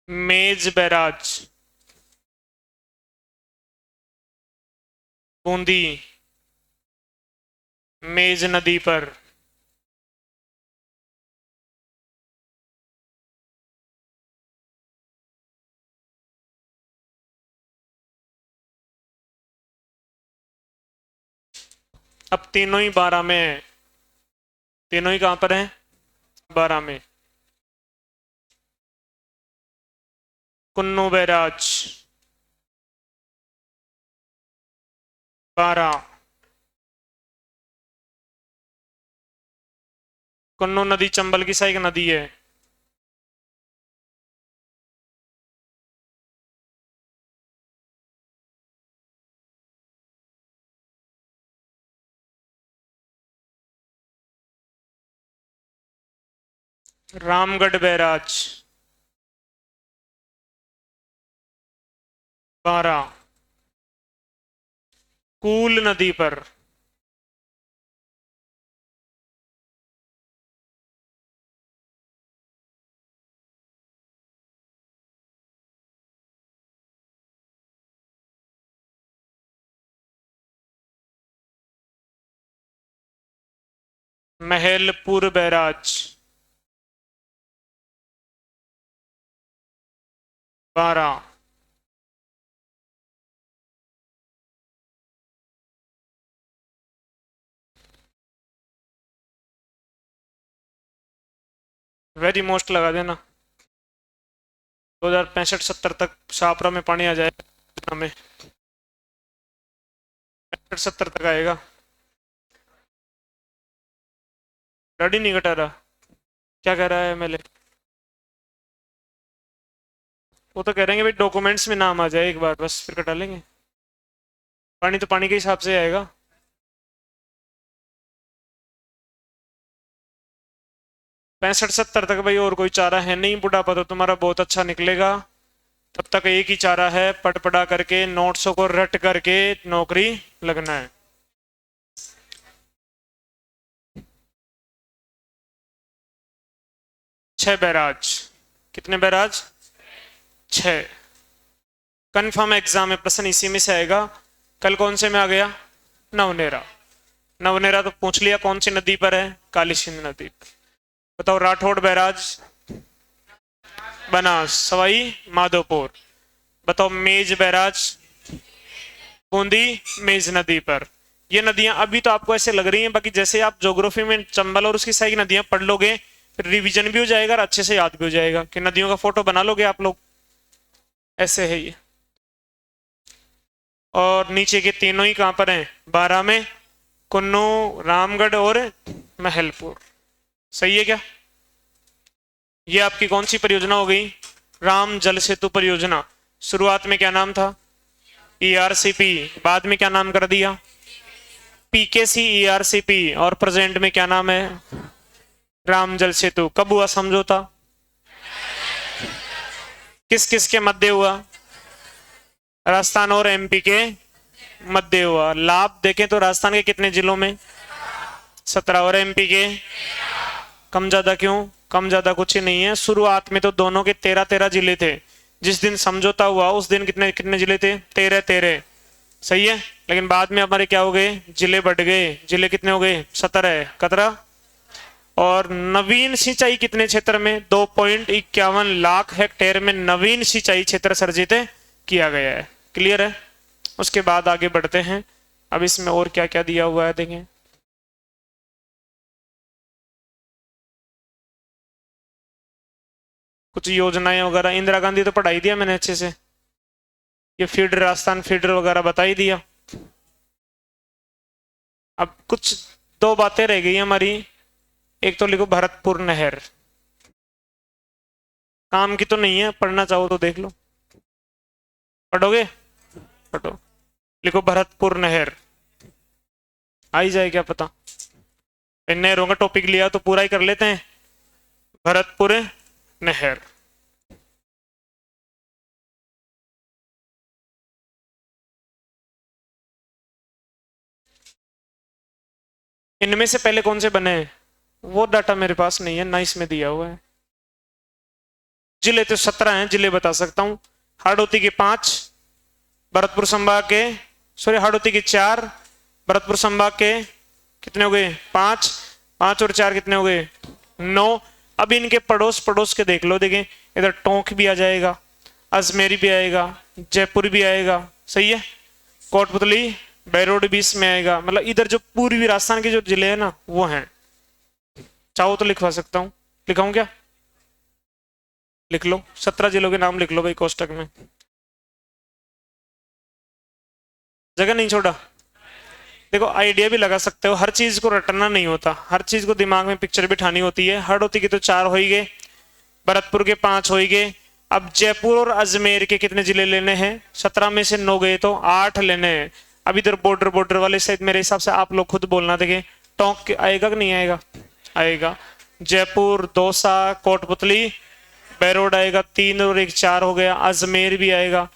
मेज बैराज, बूंदी, मेज नदी पर। अब तीनों ही 12 में है। तीनों ही कहां पर हैं? 12 में। कुन्नू बैराज 12। कुन्नू नदी चंबल की सहायक नदी है। रामगढ़ बैराज 12। कूल नदी पर। महलपुर बैराज 12। वेरी मोस्ट लगा देना। 2065-70 तक शाहपुरा में पानी आ जाएगा हमें। 65-70 तक आएगा। गाड़ी नहीं घटा रहा। क्या कह रहा है एमएलए? वो तो कह रहे हैं भाई डॉक्यूमेंट्स में नाम आ जाए एक बार बस, फिर कटा लेंगे। पानी तो पानी के हिसाब से आएगा। पैंसठ 70 तक भाई और कोई चारा है नहीं, बुढ़ापा तो तुम्हारा बहुत अच्छा निकलेगा। तब तक एक ही चारा है, पटपटा करके नोट्सों को रट करके नौकरी लगना है। छह बैराज। कितने बैराज? छह। कन्फर्म एग्जाम में प्रश्न इसी में से आएगा। कल कौन से में आ गया? नवनेरा। नवनेरा तो पूछ लिया कौन सी नदी पर है? काली सिंध नदी। बताओ राठौड़ बैराज बनास सवाई माधोपुर। बताओ मेज बैराज बूंदी मेज नदी पर। ये नदियां अभी तो आपको ऐसे लग रही हैं, बाकी जैसे आप ज्योग्राफी में चंबल और उसकी सारी नदियां पढ़ लोगे फिर रिवीजन भी हो जाएगा और अच्छे से याद भी हो जाएगा कि नदियों का फोटो बना लोगे आप लोग। ऐसे है ये। और नीचे के तीनों ही कहां पर हैं? बारह में, कुन्नू, रामगढ़ और महलपुर। सही है क्या? ये आपकी कौन सी परियोजना हो गई? राम जल सेतु परियोजना। शुरुआत में क्या नाम था? ईआरसीपी। बाद में क्या नाम कर दिया? PKC ERCP. और प्रेजेंट में क्या नाम है? राम जल सेतु। कब हुआ समझौता? किस किस के मध्य हुआ? राजस्थान और एमपी के मध्य हुआ। लाभ देखें तो राजस्थान के कितने जिलों में? 17। और एमपी के? कम ज्यादा क्यों? कम ज्यादा कुछ ही नहीं है, शुरुआत में तो दोनों के 13-13 जिले थे। जिस दिन समझौता हुआ उस दिन कितने कितने जिले थे? 13-13। सही है। लेकिन बाद में हमारे क्या हो गए? जिले बढ़ गए। जिले कितने हो गए? 17। 17। और नवीन सिंचाई कितने क्षेत्र में? 2.51 लाख हेक्टेयर में नवीन सिंचाई क्षेत्र सर्जित किया गया है। क्लियर है? उसके बाद आगे बढ़ते हैं। अब इसमें और क्या क्या दिया हुआ है देखें। कुछ योजनाएं वगैरह, इंदिरा गांधी तो पढ़ाई दिया मैंने अच्छे से। ये फीडर, राजस्थान फीडर वगैरह बता ही दिया। अब कुछ दो बातें रह गई हमारी। एक तो लिखो भरतपुर नहर। काम की तो नहीं है, पढ़ना चाहो तो देख लो। पढ़ोगे? पढ़ो। लिखो भरतपुर नहर। आ ही जाए क्या पता। नहरों का टॉपिक लिया तो पूरा ही कर लेते हैं। भरतपुर नहर। इनमें से पहले कौन से बने हैं वो डाटा मेरे पास नहीं है, ना इसमें दिया हुआ है। जिले तो 17 हैं, जिले बता सकता हूं। हाड़ौती के 5, भरतपुर संभाग के, सॉरी हाड़ौती के 4, भरतपुर संभाग के कितने हो गए? 5। 5 और 4 कितने हो गए? 9। अब इनके पड़ोस पड़ोस के देख लो। देखें इधर टोंक भी आ जाएगा, अजमेरी भी आएगा, जयपुर भी आएगा। सही है। कोटपुतली बैरोड भी इसमें आएगा। मतलब इधर जो पूर्वी राजस्थान के जो जिले हैं ना वो हैं। चाहो तो लिखवा सकता हूं। लिखाऊं क्या? लिख लो। 17 जिलों के नाम लिख लो भाई कोष्टक में। जगह नहीं छोड़ा। देखो आइडिया भी लगा सकते हो, हर चीज को रटना नहीं होता, हर चीज को दिमाग में पिक्चर बिठानी होती है। हाड़ौती के तो 4 हो ही गए, भरतपुर के 5 हो ही गए। अब जयपुर और अजमेर के कितने जिले लेने हैं? 17 में से 9 गए तो 8 लेने हैं। अब इधर बॉर्डर बॉर्डर वाले साइड मेरे हिसाब से आप लोग खुद बोलना। देखें टोंक आएगा कि नहीं आएगा? आएगा। जयपुर, दौसा, कोटपुतली, बैरोड आएगा। 3 और 1 4 हो गया। अजमेर भी आएगा,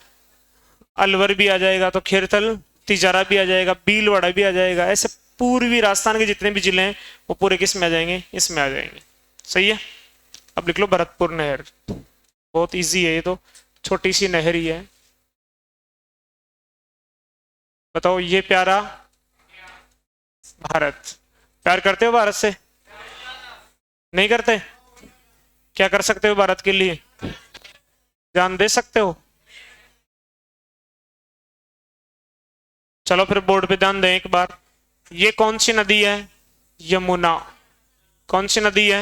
अलवर भी आ जाएगा, तो खेरथल तिजारा भी आ जाएगा, भीलवाड़ा भी आ जाएगा। ऐसे पूर्वी राजस्थान के जितने भी जिले हैं वो पूरे किस में आ जाएंगे? इसमें आ जाएंगे। सही है। अब लिख लो भरतपुर नहर। बहुत इजी है ये तो, छोटी सी नहर ही है। बताओ ये प्यारा भारत। प्यार करते हो भारत से? नहीं करते? क्या कर सकते हो भारत के लिए? जान दे सकते हो? चलो फिर बोर्ड पे ध्यान दें एक बार। ये कौन सी नदी है? यमुना। कौन सी नदी है?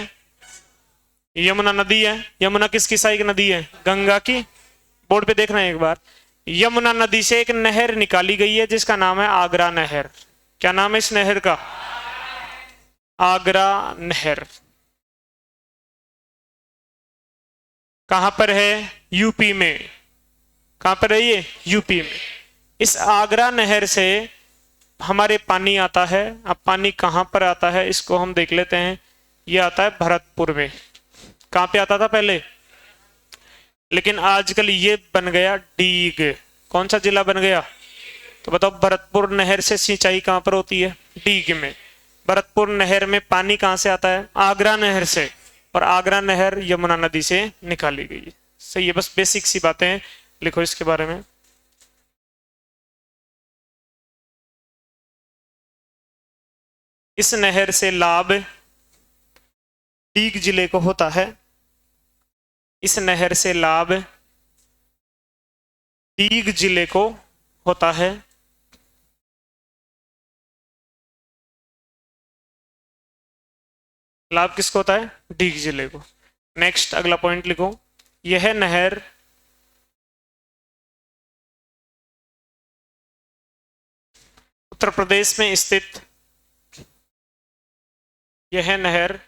यमुना नदी है। यमुना किसकी साइड नदी है? गंगा की। बोर्ड पे देखना है एक बार। यमुना नदी से एक नहर निकाली गई है जिसका नाम है आगरा नहर। क्या नाम है इस नहर का? आगरा नहर। कहां पर है? यूपी में। कहां पर है ये? यूपी में। इस आगरा नहर से हमारे पानी आता है। अब पानी कहां पर आता है इसको हम देख लेते हैं। ये आता है भरतपुर में। कहां पे आता था पहले, लेकिन आजकल ये बन गया डीग। कौन सा जिला बन गया, तो बताओ भरतपुर नहर से सिंचाई कहां पर होती है, डीग में। भरतपुर नहर में पानी कहां से आता है, आगरा नहर से, और आगरा नहर यमुना नदी से निकाली गई है। सही है, बस बेसिक सी बातें लिखो इसके बारे में। इस नहर से लाभ डीग जिले को होता है। इस नहर से लाभ डीग जिले को होता है। लाभ किसको होता है, डीग जिले को। नेक्स्ट अगला पॉइंट लिखो। यह नहर उत्तर प्रदेश में स्थित, यह नहर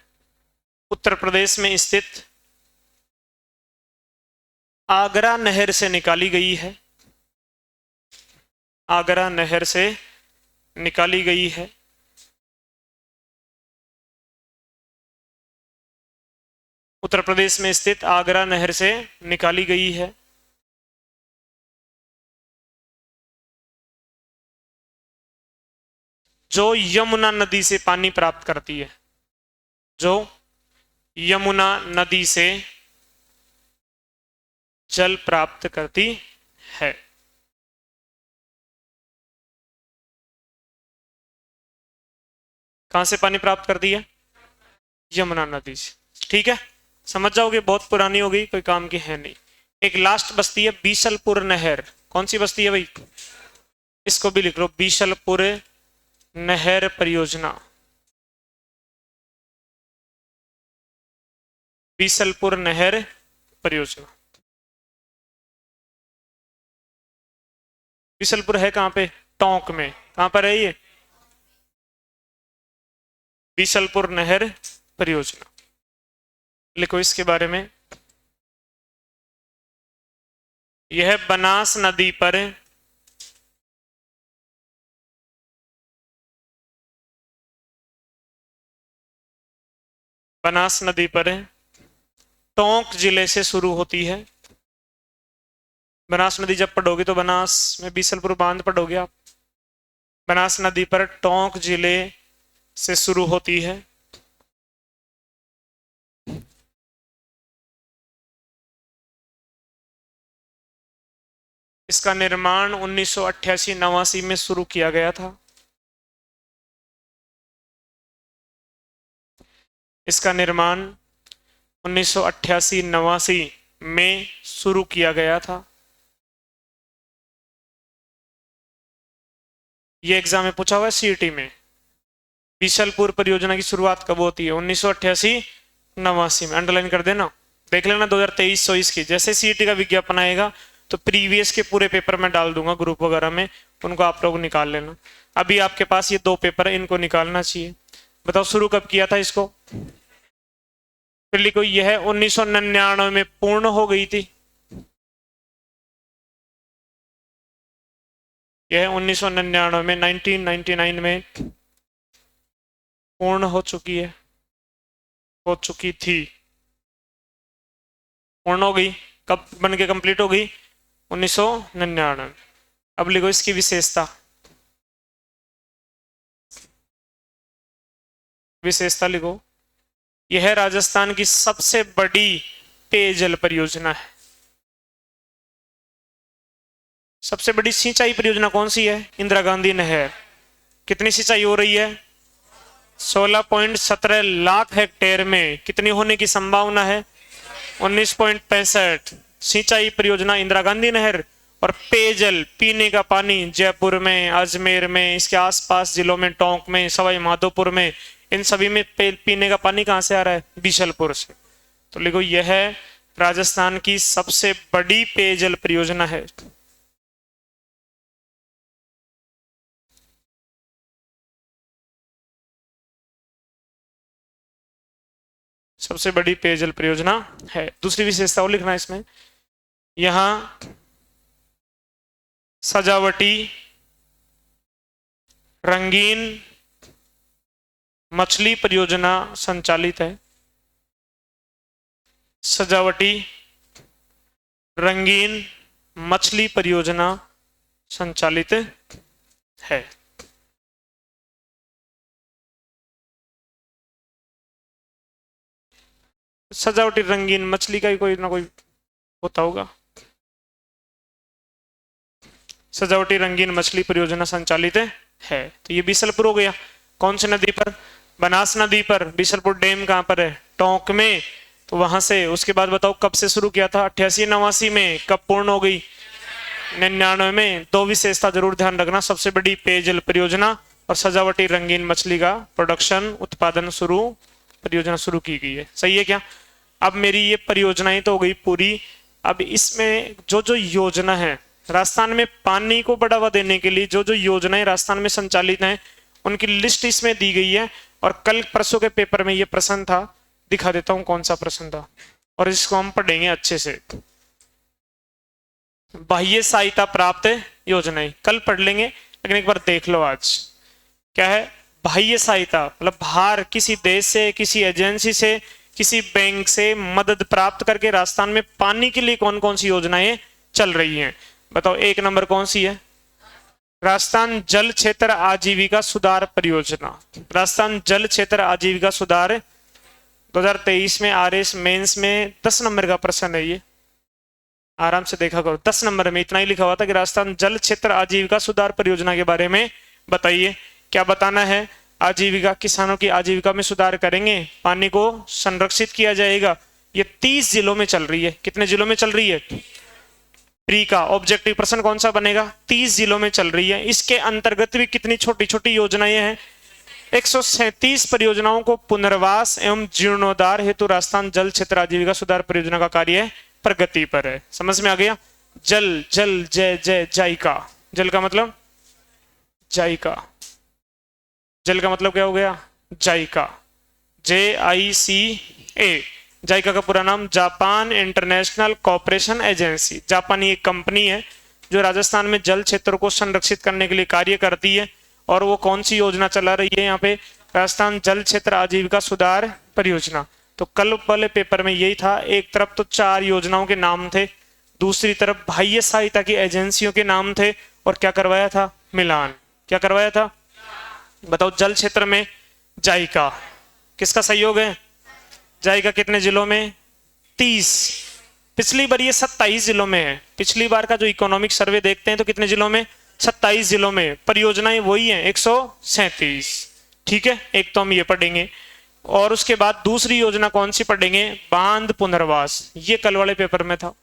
उत्तर प्रदेश में स्थित आगरा नहर से निकाली गई है। आगरा नहर से निकाली गई है। उत्तर प्रदेश में स्थित आगरा नहर से निकाली गई है। जो यमुना नदी से पानी प्राप्त करती है, जो यमुना नदी से जल प्राप्त करती है। कहां से पानी प्राप्त करती है, यमुना नदी से। ठीक है, समझ जाओगे, बहुत पुरानी हो गई, कोई काम की है नहीं। एक लास्ट बस्ती है बीसलपुर नहर। कौन सी बस्ती है भाई, इसको भी लिख लो, बीसलपुर नहर परियोजना। बीसलपुर नहर परियोजना। बीसलपुर है कहां पे, टोंक में। कहां पर है ये, बीसलपुर नहर परियोजना। लिखो इसके बारे में। यह बनास नदी पर बनास नदी पर टोंक जिले से शुरू होती है। बनास नदी जब पढ़ोगे तो बनास में बीसलपुर बांध पढ़ोगे आप। बनास नदी पर टोंक जिले से शुरू होती है। इसका निर्माण 1988-89 में शुरू किया गया था। इसका निर्माण 1988-89 में शुरू किया गया था। ये एग्जाम में पूछा हुआ है सीईटी में। बीसलपुर परियोजना की शुरुआत कब होती है, 1988-89 में। अंडरलाइन कर देना, देख लेना 2023-24 की। जैसे सीईटी का विज्ञापन आएगा तो प्रीवियस के पूरे पेपर में डाल दूंगा ग्रुप वगैरह में, उनको आप लोग निकाल लेना। अभी आपके पास ये 2 पेपर है, इनको निकालना चाहिए। बताओ शुरू कब किया था इसको, फिर लिखो यह 1999 में पूर्ण हो गई थी। यह 1999 में 1999 में पूर्ण हो चुकी है, हो चुकी थी। पूर्ण हो गई, कब बन के कंप्लीट हो गई, 1999। अब लिखो इसकी विशेषता। विशेषता लिखो, यह राजस्थान की सबसे बड़ी पेयजल परियोजना है। सबसे बड़ी सिंचाई परियोजना कौन सी है, इंदिरा गांधी नहर। कितनी सिंचाई हो रही है, 16.17 लाख हेक्टेयर में। कितनी होने की संभावना है, 19.65। सिंचाई परियोजना इंदिरा गांधी नहर। और पेयजल पीने का पानी जयपुर में, अजमेर में, इसके आसपास जिलों में, टोंक में, सवाई माधोपुर में, इन सभी में पीने का पानी कहां से आ रहा है, बीसलपुर से। तो लिखो यह राजस्थान की सबसे बड़ी पेयजल परियोजना है। सबसे बड़ी पेयजल परियोजना है। दूसरी विशेषता और लिखना इसमें, यहां सजावटी रंगीन मछली परियोजना संचालित है। सजावटी रंगीन मछली परियोजना संचालित है। सजावटी रंगीन मछली का ही कोई ना कोई होता होगा। सजावटी रंगीन मछली परियोजना संचालित है। तो ये बीसलपुर हो गया। कौन सी नदी पर? बनास नदी पर। बीसलपुर डैम कहां पर है? टोंक में। तो वहां से उसके बाद बताओ कब से शुरू किया था? 88-89 में। कब पूर्ण हो गई? 99 में। दो विशेषता जरूर ध्यान रखना, सबसे बड़ी पेयजल परियोजना और सजावटी रंगीन मछली का प्रोडक्शन उत्पादन परियोजना शुरू की गई है। सही है क्या? अब मेरी ये परियोजनाएं तो हो गई पूरी। अब इसमें जो जो योजना है राजस्थान में पानी को बढ़ावा देने के लिए, जो जो योजनाएं राजस्थान में संचालित हैं उनकी लिस्ट इसमें दी गई है। और कल परसों के पेपर में ये प्रश्न था, दिखा देता हूं कौन सा प्रश्न था और इसको हम पढ़ेंगे अच्छे से। बाह्य सहायता प्राप्त योजनाएं कल पढ़ लेंगे, लेकिन एक बार देख लो आज क्या है। बाह्य सहायता मतलब बाहर किसी देश से, किसी एजेंसी से, किसी बैंक से मदद प्राप्त करके राजस्थान में पानी के लिए कौन कौन सी योजनाएं चल रही हैं। बताओ एक नंबर कौन सी है? राजस्थान जल क्षेत्र आजीविका सुधार परियोजना। राजस्थान जल क्षेत्र आजीविका सुधार 2023 में आरएस मेंस में 10 नंबर का प्रश्न है। ये आराम से देखा करो, 10 नंबर में इतना ही लिखा हुआ था कि राजस्थान जल क्षेत्र आजीविका सुधार परियोजना के बारे में बताइए। क्या बताना है? आजीविका, किसानों की आजीविका में सुधार करेंगे, पानी को संरक्षित किया जाएगा। ये 30 जिलों में चल रही है। कितने जिलों में चल रही है? प्री का ऑब्जेक्टिव प्रश्न कौन सा बनेगा? 30 जिलों में चल रही है। इसके अंतर्गत भी कितनी छोटी छोटी योजनाएं हैं? 137 परियोजनाओं को पुनर्वास एवं जीर्णोद्धार हेतु राजस्थान जल क्षेत्र आजीविका सुधार परियोजना का कार्य प्रगति पर है। समझ में आ गया? जल जल जय जय जायका। जल का मतलब जायका। जल का मतलब क्या हो गया? जायका। JICA। जायका का पूरा नाम जापान इंटरनेशनल कोऑपरेशन एजेंसी। जापानी एक कंपनी है जो राजस्थान में जल क्षेत्र को संरक्षित करने के लिए कार्य करती है। और वो कौन सी योजना चला रही है यहाँ पे? राजस्थान जल क्षेत्र आजीविका सुधार परियोजना। तो कल वाले पेपर में यही था, एक तरफ तो 4 योजनाओं के नाम थे, दूसरी तरफ बाह्य सहायता की एजेंसियों के नाम थे, और क्या करवाया था? मिलान। क्या करवाया था? बताओ। जल क्षेत्र में जायका किसका सहयोग है? जायका कितने जिलों में? 30। पिछली बार ये 27 जिलों में है। पिछली बार का जो इकोनॉमिक सर्वे देखते हैं तो कितने जिलों में? 27 जिलों में। परियोजनाएं वही हैं 137। ठीक है, एक तो हम ये पढ़ेंगे और उसके बाद दूसरी योजना कौन सी पढ़ेंगे? बांध पुनर्वास। ये कल वाले पेपर में था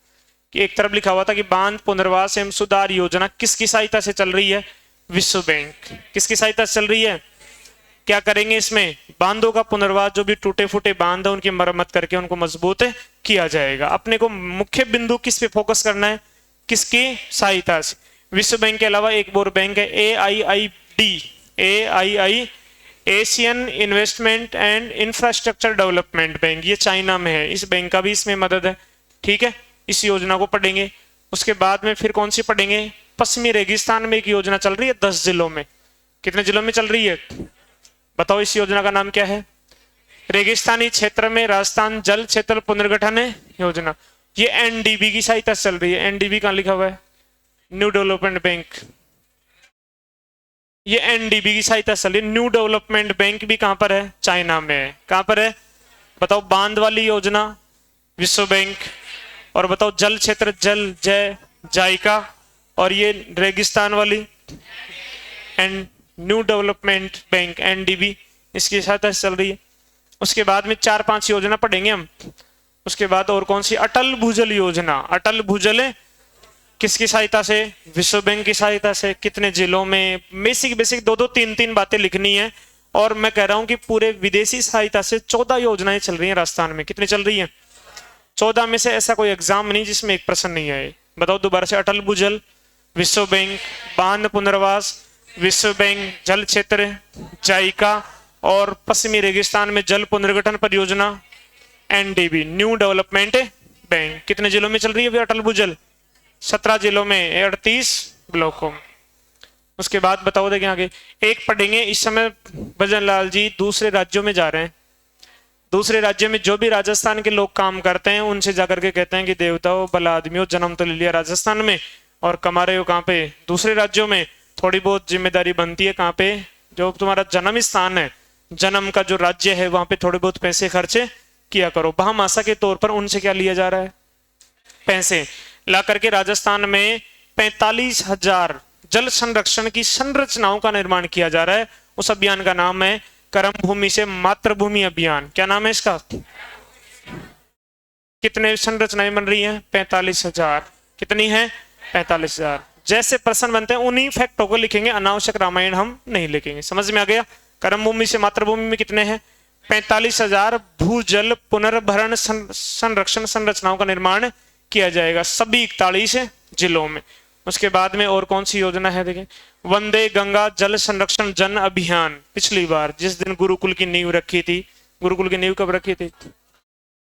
कि एक तरफ लिखा हुआ था कि बांध पुनर्वास एवं सुधार योजना किसकी सहायता से चल रही है? विश्व बैंक। किसकी सहायता से चल रही है? क्या करेंगे इसमें? बांधों का पुनर्वास, जो भी टूटे फूटे बांध है उनकी मरम्मत करके उनको मजबूत किया जाएगा। अपने को मुख्य बिंदु किस पे फोकस करना है? किसकी सहायता से? विश्व बैंक के अलावा एक और बैंक है AIIB। Asian investment and infrastructure development bank. ये चाइना में है। इस बैंक का भी इसमें मदद है। ठीक है, इस योजना को पढ़ेंगे। उसके बाद में फिर कौन सी पढ़ेंगे? पश्चिमी रेगिस्तान में एक योजना चल रही है 10 जिलों में। कितने जिलों में चल रही है? बताओ। इस योजना का नाम क्या है? रेगिस्तानी क्षेत्र में राजस्थान जल क्षेत्र पुनर्गठन योजना। ये NDB की सहायता से चल रही है। NDB कहां लिखा हुआ है? New development bank. ये NDB की सहायता से चल रही है। न्यू डेवलपमेंट बैंक भी कहां पर है? चाइना में है। कहां पर है? बताओ। बांध वाली योजना विश्व बैंक, और बताओ जल क्षेत्र जल जय जायका, और ये रेगिस्तान वाली and new development bank NDB, इसकी सहायता से चल रही है। उसके बाद में 4-5 योजना पढ़ेंगे हम। उसके बाद और कौन सी? अटल भूजल योजना। अटल भूजल किसकी सहायता से? विश्व बैंक की सहायता से। कितने जिलों में? बेसिक 2-2, 3-3 बातें लिखनी है। और मैं कह रहा हूं कि पूरे विदेशी सहायता से 14 योजनाएं चल रही हैं राजस्थान में। कितनी चल रही है? 14 में से ऐसा कोई एग्जाम नहीं जिसमें एक प्रश्न नहीं आए। बताओ दोबारा से। अटल भूजल, विश्व बैंक, बांध पुनर्वास, विश्व बैंक, जल क्षेत्र जायका, और पश्चिमी रेगिस्तान में जल पुनर्गठन परियोजना NDB, न्यू डेवलपमेंट बैंक। कितने जिलों में चल रही है अटल भूजल? 17 जिलों में 38 ब्लॉकों में। उसके बाद बताओ देखें आगे एक पढ़ेंगे। इस समय भजन लाल जी दूसरे राज्यों में जा रहे हैं। दूसरे राज्य में जो भी राजस्थान के लोग काम करते हैं उनसे जाकर के कहते हैं कि देवताओं भला आदमियों, जन्म तो ले लिया राजस्थान में और कमा रहे हो कहाँ पे, दूसरे राज्यों में। थोड़ी बहुत जिम्मेदारी बनती है कहाँ पे, जो तुम्हारा जन्म स्थान है, जन्म का जो राज्य है, वहां पे थोड़े बहुत पैसे खर्चे किया करो। महामासा के तौर पर उनसे क्या लिया जा रहा है, पैसे ला करके राजस्थान में 45,000 जल संरक्षण की संरचनाओं का निर्माण किया जा रहा है। उस अभियान का नाम है कर्म भूमि से मातृभूमि अभियान। क्या नाम है इसका? कितने संरचनाएं बन रही हैं? 45,000। कितनी है? 45,000। जैसे प्रश्न बनते हैं उन्हीं फैक्टों को लिखेंगे, अनावश्यक रामायण हम नहीं लिखेंगे। समझ में आ गया? कर्म भूमि से मातृभूमि में कितने हैं? 45,000 भूजल पुनर्भरण संरक्षण संरचनाओं का निर्माण किया जाएगा सभी 41 जिलों में। उसके बाद में और कौन सी योजना है देखें, वंदे गंगा जल संरक्षण जन अभियान। पिछली बार जिस दिन गुरुकुल की नींव रखी थी, गुरुकुल की नींव कब रखी थी?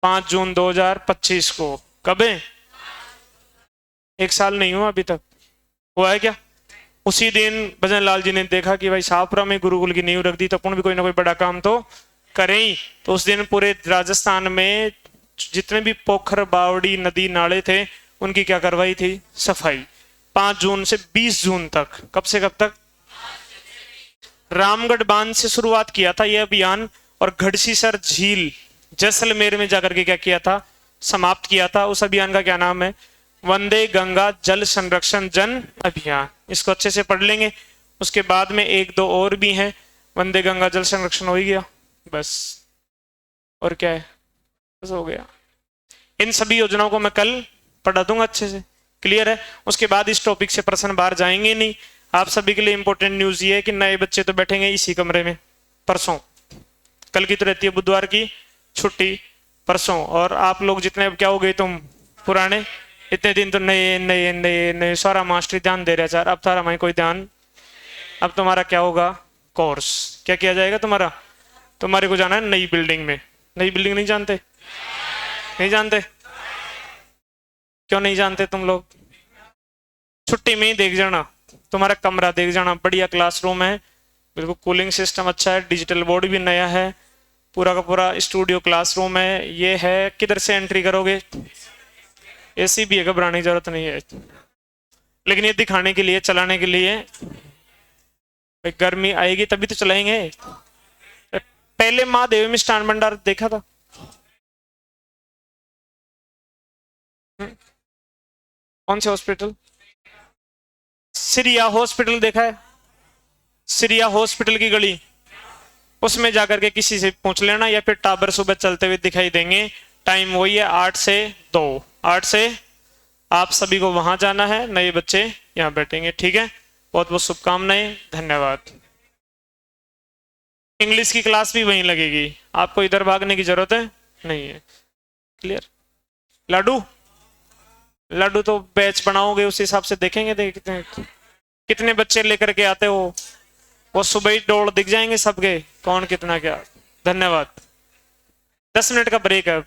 5 जून 2025 को। कब है? 1 साल नहीं हुआ अभी तक। हुआ है क्या? उसी दिन भजन लाल जी ने देखा कि भाई शाहपुरा में गुरुकुल की नींव रख दी तो अपन भी कोई ना कोई बड़ा काम तो करें ही। तो उस दिन पूरे राजस्थान में जितने भी पोखर बावड़ी नदी नाले थे उनकी क्या करवाई थी? सफाई। 5 जून से 20 जून तक। कब से कब तक? रामगढ़ बांध से शुरुआत किया था यह अभियान और घड़सीसर झील जैसलमेर में जाकर के क्या किया था? समाप्त किया था। उस अभियान का क्या नाम है? वंदे गंगा जल संरक्षण जन अभियान। इसको अच्छे से पढ़ लेंगे। उसके बाद में 1-2 और भी हैं। वंदे गंगा जल संरक्षण हो ही गया बस, और क्या है? बस हो गया। इन सभी योजनाओं को मैं कल पढ़ा दूंगा अच्छे से। क्लियर है? उसके बाद इस टॉपिक से प्रश्न बाहर जाएंगे नहीं। आप सभी के लिए इंपॉर्टेंट न्यूज ये है कि नए बच्चे तो बैठेंगे इसी कमरे में परसों। कल की तो रहती है बुधवार की छुट्टी, परसों। और आप लोग जितने क्या हो गए तुम पुराने, इतने दिन तो नए नए नए नए सारा मास्टर ध्यान दे रहा सर। अब तारा माई कोई ध्यान। अब तुम्हारा क्या होगा? कोर्स। क्या किया जाएगा तुम्हारा? तुम्हारे को जाना है नई बिल्डिंग में। नई बिल्डिंग नहीं जानते? नहीं जानते? क्यों नहीं जानते तुम लोग? छुट्टी में ही देख जाना, तुम्हारा कमरा देख जाना। बढ़िया क्लासरूम है, बिल्कुल कूलिंग सिस्टम अच्छा है, डिजिटल बोर्ड भी नया है, पूरा का पूरा स्टूडियो क्लासरूम है। ये है, किधर से एंट्री करोगे? एसी भी है, घबराने की जरूरत नहीं है। लेकिन ये दिखाने के लिए, चलाने के लिए गर्मी आएगी तभी तो चलाएंगे। पहले महादेव में स्टान भंडार देखा था? कौन से हॉस्पिटल? सिरिया हॉस्पिटल देखा है? सिरिया हॉस्पिटल की गली, उसमें जाकर के किसी से पूछ लेना, या फिर टाबर सुबह चलते हुए दिखाई देंगे। टाइम वही है 8 से 2। 8 से आप सभी को वहां जाना है, नए बच्चे यहाँ बैठेंगे। ठीक है? बहुत बहुत शुभकामनाएं, धन्यवाद। इंग्लिश की क्लास भी वहीं लगेगी, आपको इधर भागने की जरूरत है नहीं है। क्लियर? लाडू लाडू तो बैच बनाओगे उस हिसाब से देखेंगे कितने बच्चे लेकर के आते हो, वो सुबह ही दौड़ दिख जाएंगे सबके, कौन कितना क्या। धन्यवाद। 10 मिनट का ब्रेक है।